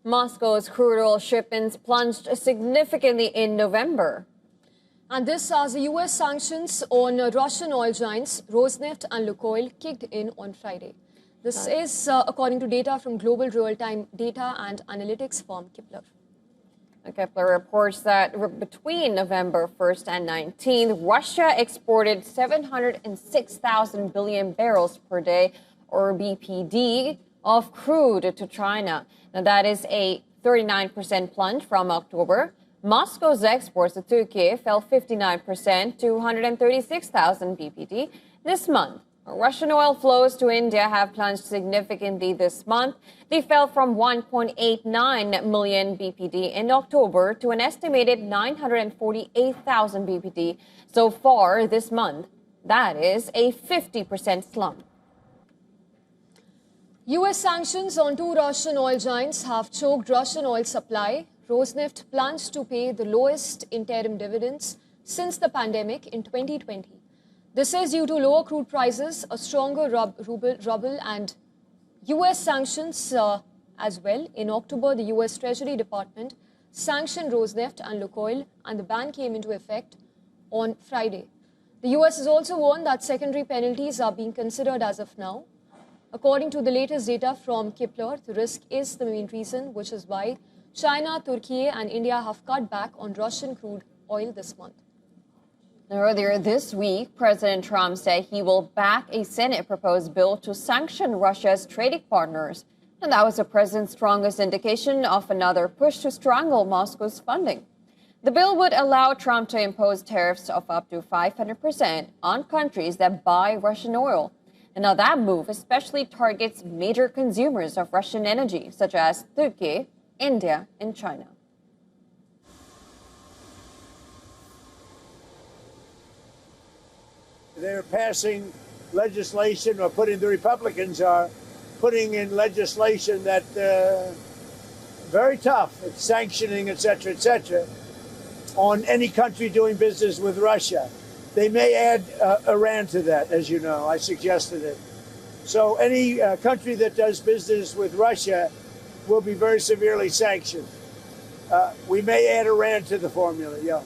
Moscow's crude oil shipments plunged significantly in November. And this as the US sanctions on Russian oil giants Rosneft and Lukoil kicked in on Friday. This is according to data from global real-time data and analytics firm Kpler. Kpler reports that between November 1st and 19th, Russia exported 706,000 billion barrels per day, or BPD, of crude to China. Now, that is a 39% plunge from October. Moscow's exports to Turkey fell 59% to 136,000 BPD this month. Russian oil flows to India have plunged significantly this month. They fell from 1.89 million BPD in October to an estimated 948,000 BPD so far this month. That is a 50% slump. US sanctions on two Russian oil giants have choked Russian oil supply. Rosneft plans to pay the lowest interim dividends since the pandemic in 2020. This is due to lower crude prices, a stronger ruble, and US sanctions as well. In October, the US Treasury Department sanctioned Rosneft and Lukoil, and the ban came into effect on Friday. The US has also warned that secondary penalties are being considered as of now. According to the latest data from Kpler, the risk is the main reason, which is why China, Turkey, and India have cut back on Russian crude oil this month. Earlier this week, President Trump said he will back a Senate-proposed bill to sanction Russia's trading partners. And that was the president's strongest indication of another push to strangle Moscow's funding. The bill would allow Trump to impose tariffs of up to 500% on countries that buy Russian oil. And now that move especially targets major consumers of Russian energy, such as Turkey, India, and China. They're passing legislation, or the Republicans are putting in legislation that very tough. It's sanctioning, et cetera, on any country doing business with Russia. They may add Iran to that, as you know. I suggested it. So any country that does business with Russia will be very severely sanctioned. We may add Iran to the formula, yeah.